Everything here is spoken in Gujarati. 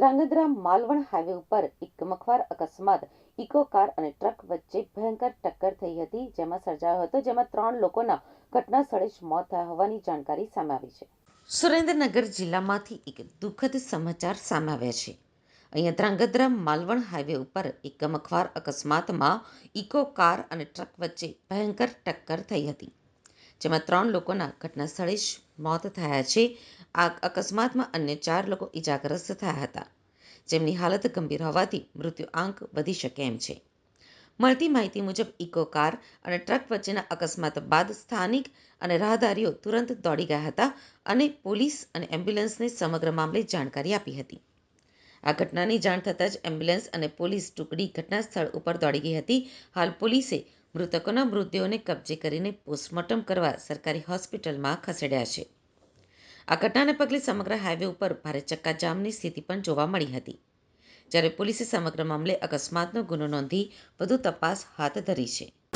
ધ્રાંગધ્રા માલવણ હાઈવે ઉપર એક ગમખ્વાર અકસ્માત ઇકો કાર અને ટ્રક વચ્ચે ભયંકર ટક્કર થઈ હતી, જેમાં સર્જાયો હતો, જેમાં 3 લોકોના ઘટના સ્થળે જ મોત થયા હોવાની જાણકારી સામે આવી છે. સુરેન્દ્રનગર જિલ્લામાંથી એક દુઃખદ સમાચાર સામે આવ્યા છે. અહીંયા ધ્રાંગધ્રા માલવણ હાઈવે ઉપર એક ગમખ્વાર અકસ્માતમાં ઇકો કાર અને ટ્રક વચ્ચે ભયંકર ટક્કર થઈ હતી, જેમાં 3 લોકોના ઘટના સ્થળે જ મોત થયા છે. આ અકસ્માતમાં અન્ય 4 લોકો ઇજાગ્રસ્ત થયા હતા, જેમની હાલત ગંભીર હોવાથી મૃત્યુ આંક વધી શકે એમ છે. મળતી માહિતી મુજબ ઇકો કાર અને ટ્રક વચ્ચેના અકસ્માત બાદ સ્થાનિક અને રાહદારીઓ તુરંત દોડી ગયા હતા અને પોલીસ અને એમ્બ્યુલન્સને સમગ્ર મામલે જાણકારી આપી હતી. આ ઘટનાની જાણ થતાં જ એમ્બ્યુલન્સ અને પોલીસ ટુકડી ઘટના સ્થળ ઉપર દોડી ગઈ હતી. હાલ પોલીસે મૃતકોના મૃતદેહોને કબજે કરીને પોસ્ટમોર્ટમ કરવા સરકારી હોસ્પિટલમાં ખસેડ્યા છે. આ ઘટનાને પગલે સમગ્ર હાઈવે ઉપર ભારે ચક્કાજામની સ્થિતિ પણ જોવા મળી હતી, જ્યારે પોલીસે સમગ્ર મામલે અકસ્માતનો ગુનો નોંધી વધુ તપાસ હાથ ધરી છે.